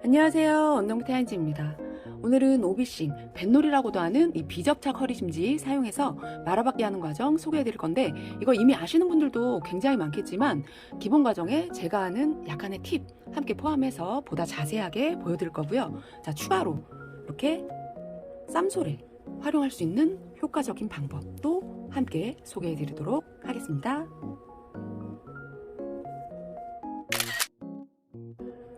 안녕하세요. 언동태한지입니다. 오늘은 오비싱, 뱃놀이라고도 하는 이 비접착 허리심지 사용해서 말아받기 하는 과정 소개해 드릴 건데, 이거 이미 아시는 분들도 굉장히 많겠지만 기본 과정에 제가 하는 약간의 팁 함께 포함해서 보다 자세하게 보여드릴 거고요. 자, 추가로 이렇게 쌈솔에 활용할 수 있는 효과적인 방법도 함께 소개해 드리도록 하겠습니다.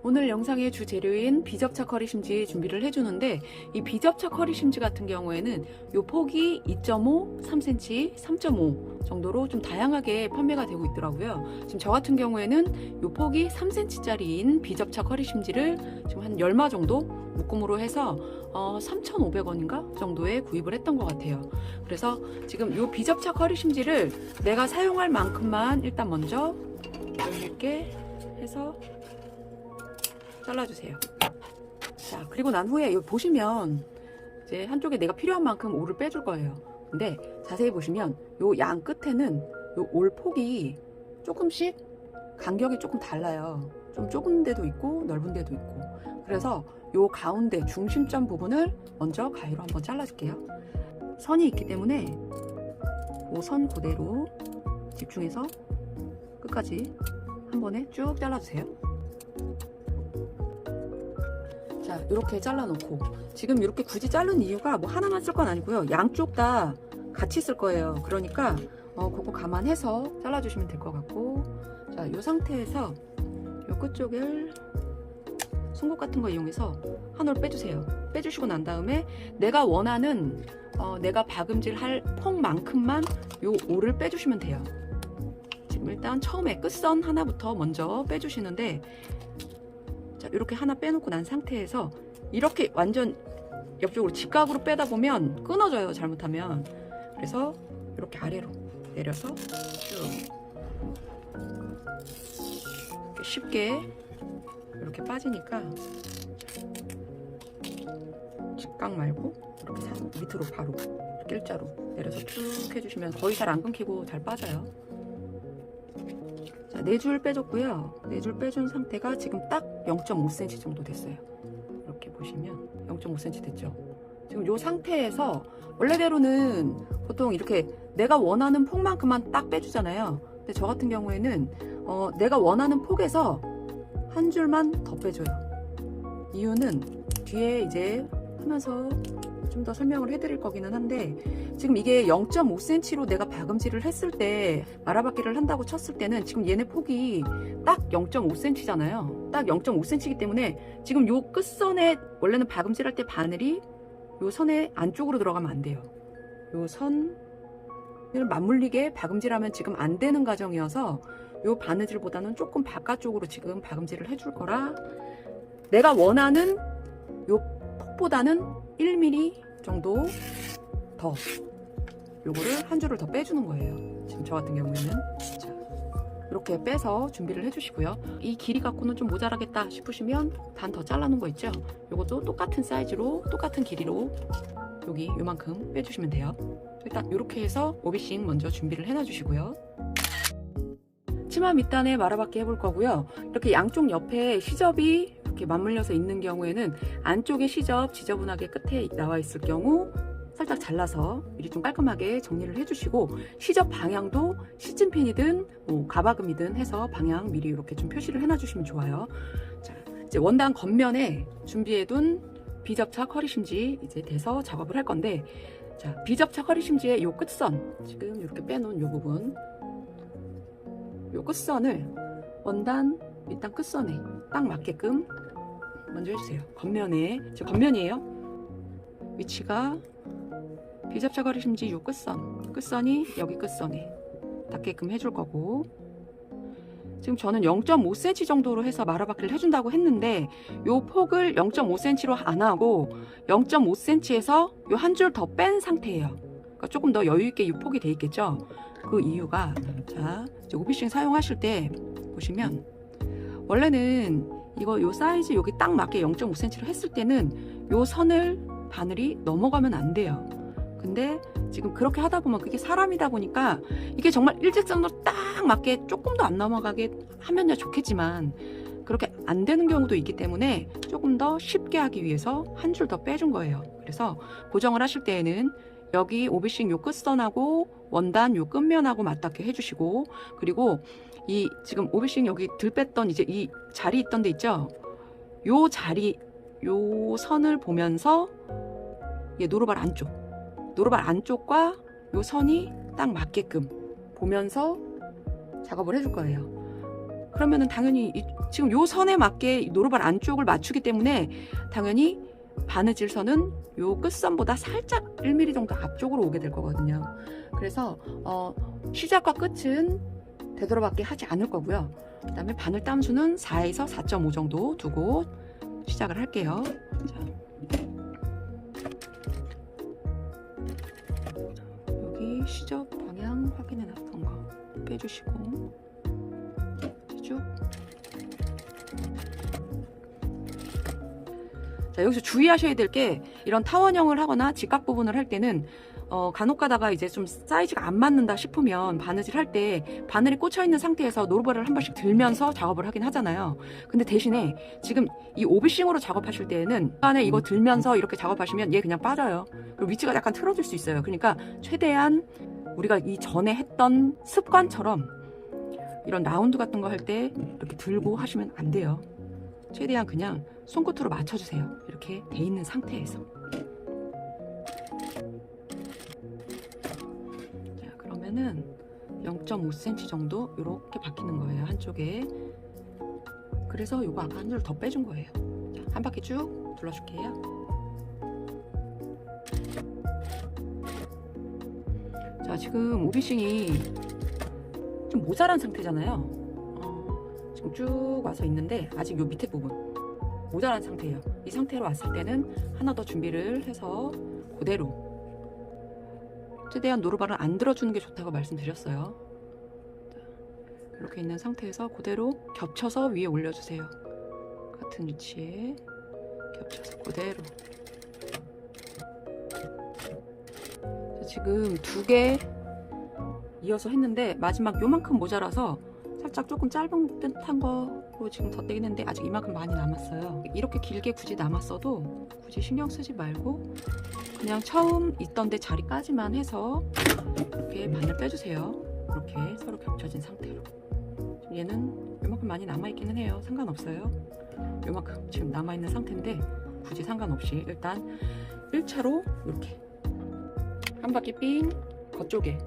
오늘 영상의 주재료인 비접착 허리심지 준비를 해주는데, 이 비접착 허리심지 같은 경우에는 요 폭이 2.5, 3cm, 3.5 정도로 좀 다양하게 판매가 되고 있더라고요. 지금 저 같은 경우에는 요 폭이 3cm짜리인 비접착 허리심지를 지금 한 10마 정도 묶음으로 해서 3,500원인가 정도에 구입을 했던 것 같아요. 그래서 지금 요 비접착 허리심지를 내가 사용할 만큼만 일단 먼저 이렇게 해서 잘라주세요. 자, 그리고 난 후에 여기 보시면 이제 한쪽에 내가 필요한 만큼 올을 빼줄 거예요. 근데 자세히 보시면 요 양 끝에는 요 올 폭이 조금씩 간격이 조금 달라요. 좀 좁은 데도 있고 넓은 데도 있고. 그래서 요 가운데 중심점 부분을 먼저 가위로 한번 잘라줄게요. 선이 있기 때문에 그 선 그대로 집중해서 끝까지 한 번에 쭉 잘라주세요. 자, 이렇게 잘라놓고, 지금 이렇게 굳이 자른 이유가 뭐 하나만 쓸 건 아니고요. 양쪽 다 같이 쓸 거예요. 그러니까 그거 감안해서 잘라주시면 될 것 같고, 자, 이 상태에서 이 끝쪽을 송곳 같은 거 이용해서 한 올 빼주세요. 빼주시고 난 다음에 내가 원하는 내가 박음질 할 폭만큼만 요 올을 빼주시면 돼요. 지금 일단 처음에 끝선 하나부터 먼저 빼주시는데, 자, 이렇게 하나 빼놓고 난 상태에서 이렇게 완전 옆쪽으로 직각으로 빼다 보면 끊어져요, 잘못하면. 그래서 이렇게 아래로 내려서 쭉 이렇게 쉽게 이렇게 빠지니까 직각 말고 이렇게 밑으로 바로 이렇게 일자로 내려서 쭉 해주시면 거의 잘 안 끊기고 잘 빠져요. 자, 4줄 빼줬고요. 4줄 빼준 상태가 지금 딱 0.5cm 정도 됐어요. 이렇게 보시면 0.5cm 됐죠. 지금 이 상태에서 원래대로는 보통 이렇게 내가 원하는 폭만큼만 딱 빼주잖아요. 근데 저 같은 경우에는 내가 원하는 폭에서 한 줄만 더 빼줘요. 이유는 뒤에 이제 하면서 좀 더 설명을 해드릴 거기는 한데, 지금 이게 0.5cm로 내가 박음질을 했을 때, 말아받기를 한다고 쳤을 때는 지금 얘네 폭이 딱 0.5cm잖아요. 딱 0.5cm이기 때문에 지금 요 끝선에 원래는 박음질할 때 바늘이 요 선의 안쪽으로 들어가면 안 돼요. 요 선을 맞물리게 박음질하면 지금 안 되는 과정이어서 요 바느질보다는 조금 바깥쪽으로 지금 박음질을 해줄 거라, 내가 원하는 요 폭보다는 1mm 정도 더 요거를 한 줄을 더 빼주는 거예요. 지금 저 같은 경우에는. 자, 이렇게 빼서 준비를 해주시고요. 이 길이 갖고는 좀 모자라겠다 싶으시면 반 더 잘라놓은 거 있죠? 요것도 똑같은 사이즈로 똑같은 길이로 여기 요만큼 빼주시면 돼요. 일단 이렇게 해서 오비싱 먼저 준비를 해놔주시고요. 치마 밑단에 말아받기 해볼 거고요. 이렇게 양쪽 옆에 시접이 이렇게 맞물려서 있는 경우에는 안쪽에 시접 지저분하게 끝에 나와 있을 경우 살짝 잘라서 미리 좀 깔끔하게 정리를 해주시고, 시접 방향도 시즌핀이든 뭐 가바금이든 해서 방향 미리 이렇게 좀 표시를 해놔주시면 좋아요. 자, 이제 원단 겉면에 준비해둔 비접착 허리심지 이제 대서 작업을 할 건데, 자, 비접착 허리심지의 요 끝선, 지금 이렇게 빼놓은 요 부분, 요 끝선을 원단 밑단 끝선에 딱 맞게끔 먼저 해주세요. 겉면에, 저 겉면이에요. 위치가 비접착 허리심지 요 끝선이 여기 끝선에 닿게끔 해줄 거고, 지금 저는 0.5cm 정도로 해서 말아받기를 해준다고 했는데, 요 폭을 0.5cm로 안 하고 0.5cm에서 요 한 줄 더 뺀 상태예요. 그러니까 조금 더 여유있게 이 폭이 돼 있겠죠. 그 이유가, 자, 이제 오비싱 사용하실 때 보시면 원래는 이거 요 사이즈 여기 딱 맞게 0.5cm로 했을 때는 요 선을 바늘이 넘어가면 안 돼요. 근데 지금 그렇게 하다 보면 그게 사람이다 보니까 이게 정말 일직선으로 딱 맞게 조금 더 안 넘어가게 하면야 좋겠지만, 그렇게 안 되는 경우도 있기 때문에 조금 더 쉽게 하기 위해서 한 줄 더 빼준 거예요. 그래서 고정을 하실 때에는 여기 오비싱 요 끝선하고 원단 요 끝면하고 맞닿게 해주시고, 그리고 이 지금 오비싱 여기 들 뺐던 이제 이 자리 있던 데 있죠? 요 자리, 요 선을 보면서 얘 노루발 안쪽과 요 선이 딱 맞게끔 보면서 작업을 해줄 거예요. 그러면은 당연히 지금 요 선에 맞게 노루발 안쪽을 맞추기 때문에 당연히 바느질 선은 요 끝선보다 살짝 1mm 정도 앞쪽으로 오게 될 거거든요. 그래서 시작과 끝은 되도록이게 하지 않을 거고요. 그 다음에 바늘 땀수는 4에서 4.5 정도 두고 시작을 할게요. 자, 여기 시접 방향 확인해 놨던 거 빼주시고 쭉. 자, 여기서 주의하셔야 될 게, 이런 타원형을 하거나 직각 부분을 할 때는 간혹 가다가 이제 좀 사이즈가 안 맞는다 싶으면 바느질 할 때 바늘이 꽂혀 있는 상태에서 노루발을 한 번씩 들면서 작업을 하긴 하잖아요. 근데 대신에 지금 이 오비싱으로 작업하실 때에는 안에 이거 들면서 이렇게 작업하시면 얘 그냥 빠져요. 그리고 위치가 약간 틀어질 수 있어요. 그러니까 최대한 우리가 이 전에 했던 습관처럼 이런 라운드 같은 거 할 때 이렇게 들고 하시면 안 돼요. 최대한 그냥 손끝으로 맞춰주세요. 이렇게 돼 있는 상태에서. 자, 그러면은 0.5cm 정도 이렇게 박히는 거예요, 한쪽에. 그래서 요거 아까 한 줄 더 빼준 거예요. 자, 한 바퀴 쭉 둘러줄게요. 자, 지금 오비싱이 좀 모자란 상태잖아요. 지금 쭉 와서 있는데 아직 요 밑에 부분 모자란 상태예요. 이 상태로 왔을 때는 하나 더 준비를 해서 그대로 최대한 노루발은 안 들어주는 게 좋다고 말씀드렸어요. 이렇게 있는 상태에서 그대로 겹쳐서 위에 올려주세요. 같은 위치에 겹쳐서 그대로. 지금 2개 이어서 했는데 마지막 요만큼 모자라서 살짝 조금 짧은 듯한 거로 지금 덧대긴 했는데 아직 이만큼 많이 남았어요. 이렇게 길게 굳이 남았어도 굳이 신경 쓰지 말고 그냥 처음 있던 데 자리까지만 해서 이렇게 바늘 빼주세요. 이렇게 서로 겹쳐진 상태로. 얘는 요만큼 많이 남아있기는 해요. 상관없어요. 요만큼 지금 남아있는 상태인데 굳이 상관없이 일단 1차로 이렇게 한 바퀴 삥 겉쪽에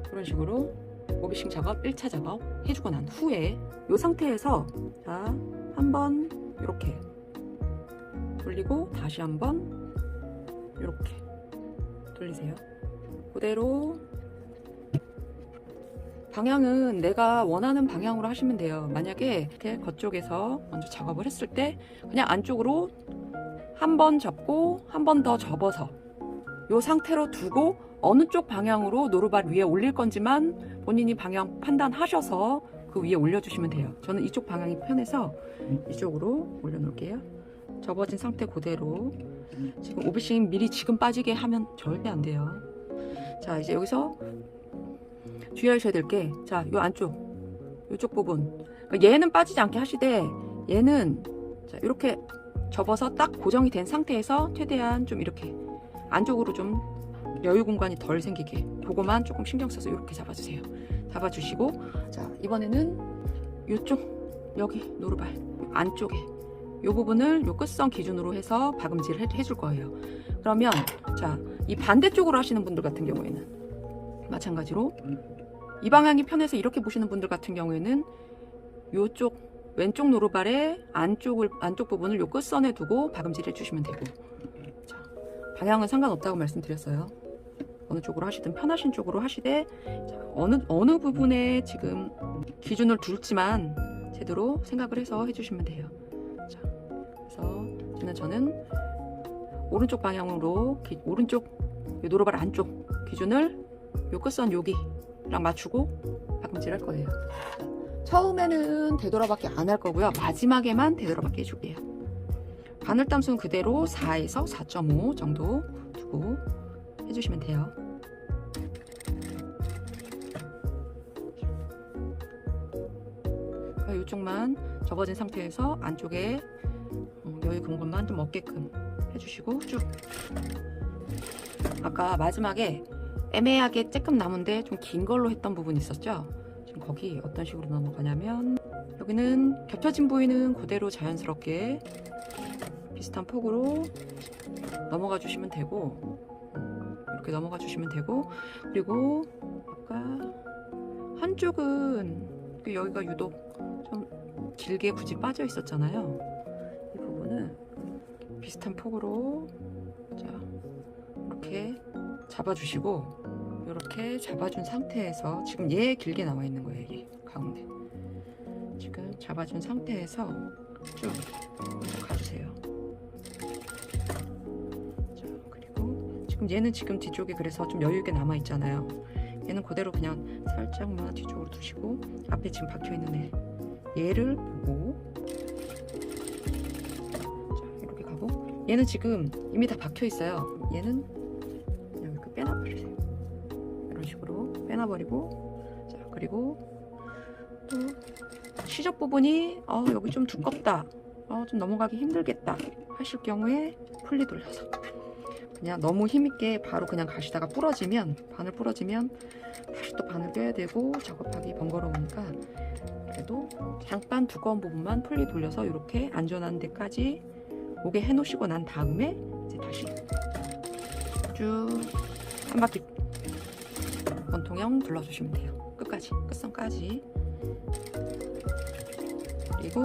그런 식으로 오비싱 작업 1차 작업 해주고 난 후에 이 상태에서 자, 한번 이렇게 돌리고 다시 한번 이렇게 돌리세요. 그대로 방향은 내가 원하는 방향으로 하시면 돼요. 만약에 이렇게 겉쪽에서 먼저 작업을 했을 때 그냥 안쪽으로 한 번 접고 한 번 더 접어서 이 상태로 두고 어느 쪽 방향으로 노루발 위에 올릴 건지만 본인이 방향 판단하셔서 그 위에 올려주시면 돼요. 저는 이쪽 방향이 편해서 이쪽으로 올려놓을게요. 접어진 상태 그대로. 지금 오비싱 미리 지금 빠지게 하면 절대 안 돼요. 자, 이제 여기서 주의하셔야 될 게, 자, 요 안쪽, 요쪽 부분. 그러니까 얘는 빠지지 않게 하시되, 얘는 자, 이렇게 접어서 딱 고정이 된 상태에서 최대한 좀 이렇게 안쪽으로 좀 여유 공간이 덜 생기게 그거만 조금 신경 써서 이렇게 잡아주세요. 잡아주시고, 자, 이번에는 요쪽 여기 노루발 안쪽에 요 부분을 요 끝선 기준으로 해서 박음질을 해줄 거예요. 그러면 자, 이 반대쪽으로 하시는 분들 같은 경우에는 마찬가지로 이 방향이 편해서 이렇게 보시는 분들 같은 경우에는 요쪽 왼쪽 노루발의 안쪽 부분을 요 끝선에 두고 박음질 해주시면 되고, 자, 방향은 상관없다고 말씀드렸어요. 어느 쪽으로 하시든 편하신 쪽으로 하시되, 자, 어느 부분에 지금 기준을 둘지만 제대로 생각을 해서 해주시면 돼요. 자, 그래서 저는 오른쪽 방향으로 오른쪽 요 노루발 안쪽 기준을 요 끝선 여기랑 맞추고 박음질 할 거예요. 처음에는 되돌아밖에 안 할 거고요. 마지막에만 되돌아밖에 해줄게요. 바늘 땀수는 그대로 4에서 4.5 정도 두고 해주시면 돼요. 이쪽만 접어진 상태에서 안쪽에 여기 근 것만 좀 없게끔 해주시고 쭉. 아까 마지막에 애매하게 조금 남은데 좀 긴 걸로 했던 부분이 있었죠? 지금 거기 어떤 식으로 넘어가냐면 여기는 겹쳐진 부위는 그대로 자연스럽게 비슷한 폭으로 넘어가 주시면 되고, 이렇게 넘어가 주시면 되고, 그리고 아까 한쪽은 여기가 유독 좀 길게 굳이 빠져 있었잖아요. 이 부분은 비슷한 폭으로 자 이렇게 잡아주시고, 이렇게 잡아준 상태에서 지금 얘 길게 나와 있는 거예요. 얘 가운데 지금 잡아준 상태에서 쭉 가주세요. 자, 그리고 지금 얘는 지금 뒤쪽에 그래서 좀 여유 있게 남아 있잖아요. 얘는 그대로 그냥 살짝만 뒤쪽으로 두시고, 앞에 지금 박혀 있는 얘를 보고, 자 이렇게 가고, 얘는 지금 이미 다 박혀 있어요. 얘는 그냥 이렇게 빼놔버리세요. 이런 식으로 빼놔버리고, 자 그리고 또 시접 부분이 여기 좀 두껍다, 좀 넘어가기 힘들겠다 하실 경우에 풀리 돌려서 그냥 너무 힘있게 바로 그냥 가시다가 부러지면, 바늘 부러지면 다시 또 바늘 빼야 되고 작업하기 번거로우니까, 그래도 잠깐 두꺼운 부분만 풀리 돌려서 이렇게 안전한 데까지 오게 해 놓으시고 난 다음에 이제 다시 쭉 한 바퀴 원통형 둘러주시면 돼요. 끝까지, 끝선까지. 그리고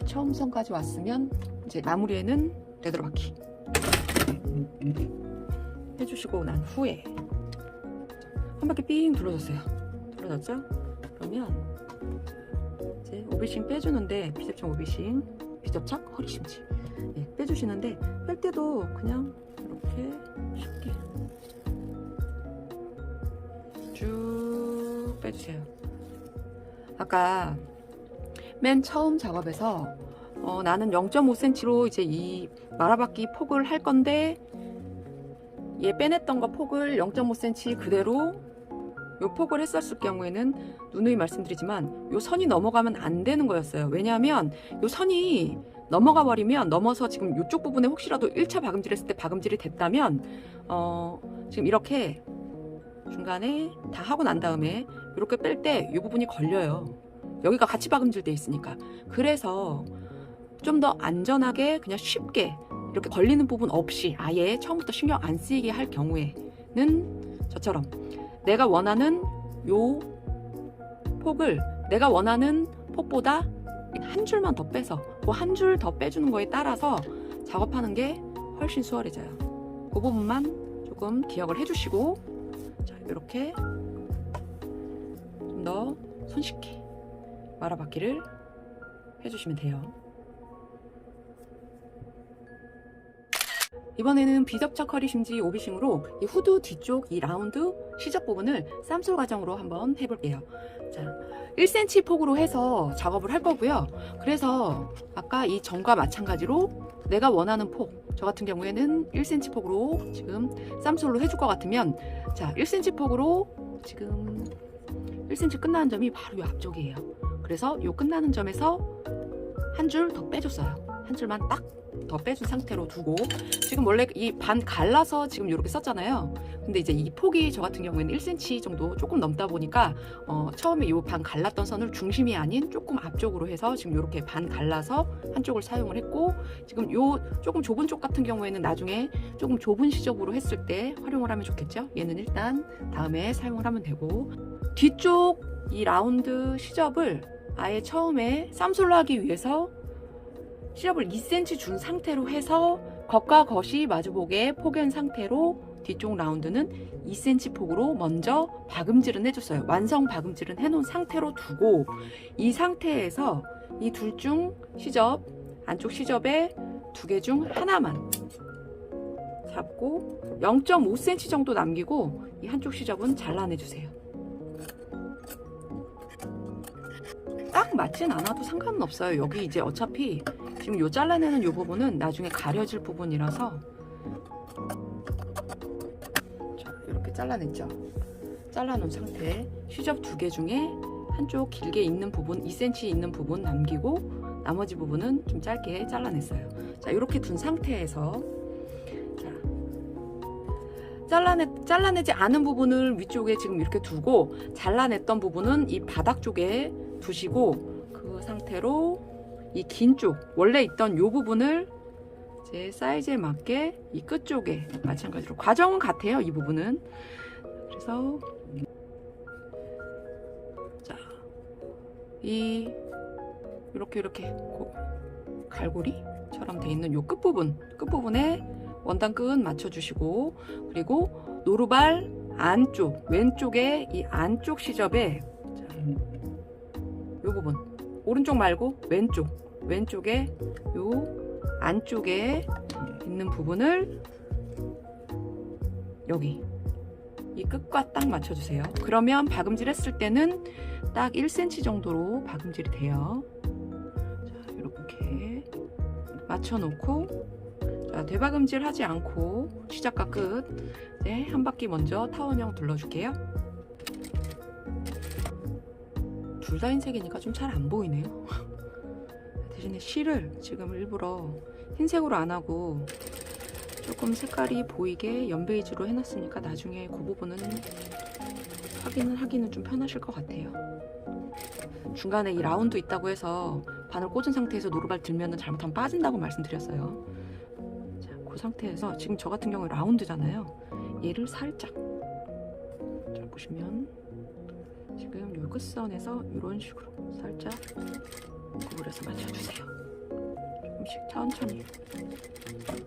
처음 선까지 왔으면 이제 마무리에는 되돌아박기 해주시고 난 후에 한 바퀴 삥 둘러줬어요. 둘러졌죠? 그러면 이제 오비싱 빼주는데, 비접착 오비싱, 비접착 허리심지 빼주시는데, 뺄 때도 그냥 이렇게 쉽게 쭉 빼주세요. 아까 맨 처음 작업에서 나는 0.5cm로 이제 이 말아박기 폭을 할 건데, 얘 빼냈던 거 폭을 0.5cm 그대로 요 폭을 했었을 경우에는 누누이 말씀드리지만 요 선이 넘어가면 안 되는 거였어요. 왜냐하면 요 선이 넘어가 버리면, 넘어서 지금 요쪽 부분에 혹시라도 1차 박음질 했을 때 박음질이 됐다면 지금 이렇게 중간에 다 하고 난 다음에 이렇게 뺄 때 이 부분이 걸려요. 여기가 같이 박음질 돼 있으니까. 그래서 좀 더 안전하게 그냥 쉽게 이렇게 걸리는 부분 없이 아예 처음부터 신경 안 쓰이게 할 경우에는 저처럼 내가 원하는 요 폭을 내가 원하는 폭보다 한 줄만 더 빼서 그 한 줄 더 빼주는 거에 따라서 작업하는 게 훨씬 수월해져요. 그 부분만 조금 기억을 해주시고, 자 이렇게 좀 더 손쉽게 말아박기를 해주시면 돼요. 이번에는 비접착 허리심지 오비싱으로 이 후드 뒤쪽 이 라운드 시접 부분을 쌈솔 과정으로 한번 해볼게요. 자, 1cm 폭으로 해서 작업을 할 거고요. 그래서 아까 이 전과 마찬가지로 내가 원하는 폭, 저 같은 경우에는 1cm 폭으로 지금 쌈솔로 해줄 것 같으면, 자 1cm 폭으로 지금 1cm 끝나는 점이 바로 이 앞쪽이에요. 그래서 이 끝나는 점에서 한 줄 더 빼줬어요. 한 줄만 딱 더 빼준 상태로 두고, 지금 원래 이 반 갈라서 지금 이렇게 썼잖아요. 근데 이제 이 폭이 저 같은 경우에는 1cm 정도 조금 넘다 보니까 처음에 이 반 갈랐던 선을 중심이 아닌 조금 앞쪽으로 해서 지금 이렇게 반 갈라서 한쪽을 사용을 했고, 지금 요 조금 좁은 쪽 같은 경우에는 나중에 조금 좁은 시접으로 했을 때 활용을 하면 좋겠죠. 얘는 일단 다음에 사용을 하면 되고, 뒤쪽 이 라운드 시접을 아예 처음에 쌈솔로 하기 위해서 시접을 2cm 준 상태로 해서 겉과 겉이 마주보게 포갠 상태로 뒤쪽 라운드는 2cm 폭으로 먼저 박음질은 해줬어요. 완성 박음질은 해놓은 상태로 두고, 이 상태에서 이 둘 중 시접, 안쪽 시접에 두 개 중 하나만 잡고 0.5cm 정도 남기고 이 한쪽 시접은 잘라내주세요. 딱 맞진 않아도 상관은 없어요. 여기 이제 어차피 지금 요 잘라내는 요 부분은 나중에 가려질 부분이라서, 자, 이렇게 잘라냈죠. 잘라놓은 상태 시접 두 개 중에 한쪽 길게 있는 부분 2cm 있는 부분 남기고 나머지 부분은 좀 짧게 잘라냈어요. 자, 이렇게 둔 상태에서 잘라내지 않은 부분을 위쪽에 지금 이렇게 두고 잘라냈던 부분은 이 바닥 쪽에 두시고 그 상태로 이 긴 쪽 원래 있던 이 부분을 제 사이즈에 맞게 이 끝 쪽에 마찬가지로 과정은 같아요. 이 부분은 그래서 자, 이렇게 갈고리처럼 돼 있는 이 끝부분에 원단 끝 맞춰주시고 그리고 노루발 안쪽 왼쪽에 이 안쪽 시접에 이 부분 오른쪽 말고 왼쪽에 요 안쪽에 있는 부분을 여기 이 끝과 딱 맞춰주세요. 그러면 박음질 했을 때는 딱 1cm 정도로 박음질이 돼요. 자, 이렇게 맞춰놓고 자, 되박음질 하지 않고 시작과 끝 이제 한 바퀴 먼저 타원형 둘러줄게요. 둘 다 흰색이니까 좀 잘 안 보이네요. 대신에 실을 지금 일부러 흰색으로 안 하고 조금 색깔이 보이게 연베이지로 해놨으니까 나중에 그 부분은 하기는 좀 편하실 것 같아요. 중간에 이 라운드 있다고 해서 바늘 꽂은 상태에서 노루발 들면 잘못하면 빠진다고 말씀드렸어요. 자, 그 상태에서 지금 저 같은 경우에 라운드잖아요. 얘를 살짝 자, 보시면 지금 요 끝선에서 이런 식으로 살짝 구부려서 맞춰주세요. 조금씩 천천히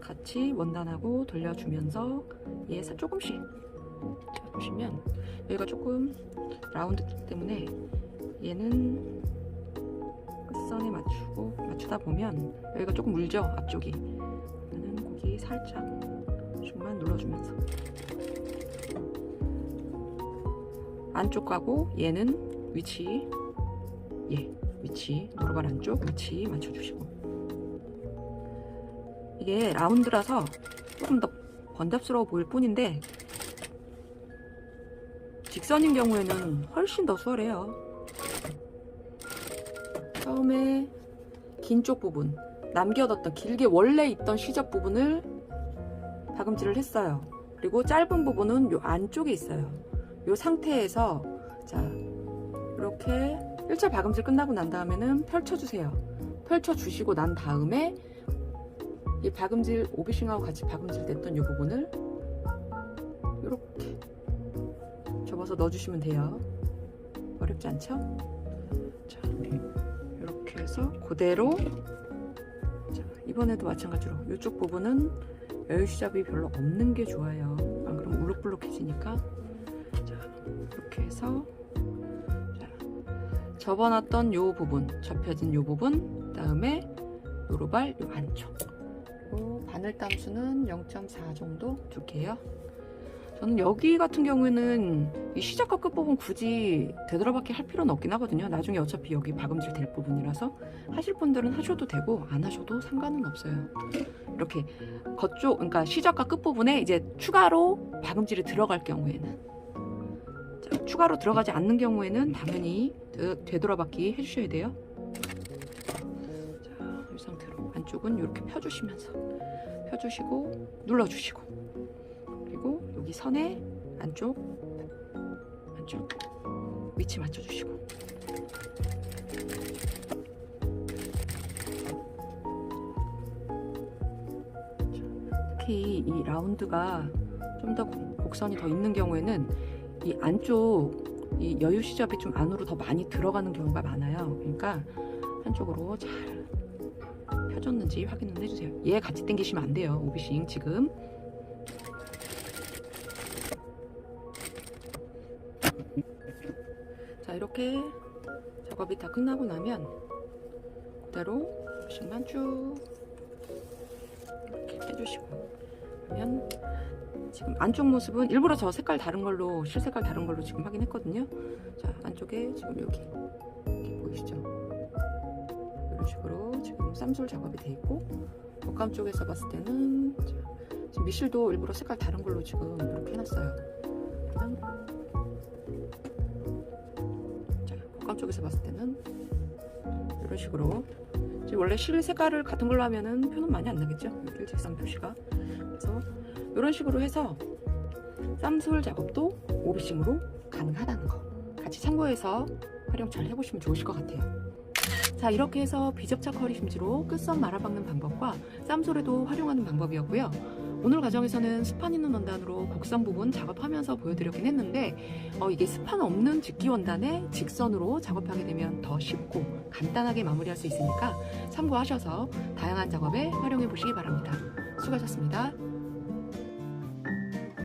같이 원단하고 돌려주면서 얘 조금씩 자, 보시면 여기가 조금 라운드 때문에 얘는 끝선에 맞추다 보면 여기가 조금 물죠 앞쪽이. 그러면 거기 살짝만 눌러주면서 안쪽하고 얘는 위치 노루발 안쪽 위치 맞춰주시고 이게 라운드라서 조금 더 번잡스러워 보일 뿐인데 직선인 경우에는 훨씬 더 수월해요. 처음에 긴 쪽 부분 남겨뒀던 길게 원래 있던 시접 부분을 박음질을 했어요. 그리고 짧은 부분은 요 안쪽에 있어요. 요 상태에서 자 이렇게 1차 박음질 끝나고 난 다음에는 펼쳐주세요. 펼쳐주시고 난 다음에 이 박음질 오비싱하고 같이 박음질 됐던 이 부분을 이렇게 접어서 넣어주시면 돼요. 어렵지 않죠? 자, 이렇게 해서 그대로 자, 이번에도 마찬가지로 이쪽 부분은 여유 시접이 별로 없는 게 좋아요. 안 그러면 울룩불룩해지니까 자, 이렇게 해서 자, 접어놨던 요 부분 접혀진 요 부분 그다음에 노루발 요 안쪽 그리고 바늘 땀수는 0.4 정도 둘게요. 저는 여기 같은 경우에는 이 시작과 끝부분 굳이 되돌아받기 할 필요는 없긴 하거든요. 나중에 어차피 여기 박음질 될 부분이라서 하실 분들은 하셔도 되고 안 하셔도 상관은 없어요. 이렇게 겉쪽 그러니까 시작과 끝부분에 이제 추가로 박음질이 들어갈 경우에는 자, 추가로 들어가지 않는 경우에는 당연히 되돌아받기 해주셔야 돼요. 자, 이 상태로 안쪽은 이렇게 펴주시고 눌러주시고 그리고 여기 선에 안쪽 위치 맞춰주시고 특히 이 라운드가 좀 더 곡선이 더 있는 경우에는 이 안쪽 이 여유 시접이 좀 안으로 더 많이 들어가는 경우가 많아요. 그러니까 한쪽으로 잘 펴졌는지 확인을 해주세요. 얘 같이 당기시면 안 돼요. 오비싱 지금 자 이렇게 작업이 다 끝나고 나면 그대로 오비싱만 쭉 이렇게 빼주시고 그러면 지금 안쪽 모습은 일부러 저 색깔 다른 걸로 실색깔 다른 걸로 지금 확인했거든요. 자 안쪽에 지금 여기 이렇게 보이시죠? 이런 식으로 지금 쌈술 작업이 돼 있고 겉감 쪽에서 봤을 때는 자, 지금 미실도 일부러 색깔 다른 걸로 지금 이렇게 해놨어요. 자 직관 쪽에서 봤을 때는 이런 식으로, 지금 원래 실 색깔을 같은 걸로 하면은 표는 많이 안 나겠죠, 일직선 표시가. 그래서 이런 식으로 해서 쌈솔 작업도 오비싱으로 가능하다는 거 같이 참고해서 활용 잘 해보시면 좋으실 것 같아요. 자, 이렇게 해서 비접착 허리 심지로 끝선 말아박는 방법과 쌈솔에도 활용하는 방법이었고요. 오늘 과정에서는 스판 있는 원단으로 곡선 부분 작업하면서 보여드렸긴 했는데 이게 스판 없는 직기 원단에 직선으로 작업하게 되면 더 쉽고 간단하게 마무리할 수 있으니까 참고하셔서 다양한 작업에 활용해 보시기 바랍니다. 수고하셨습니다.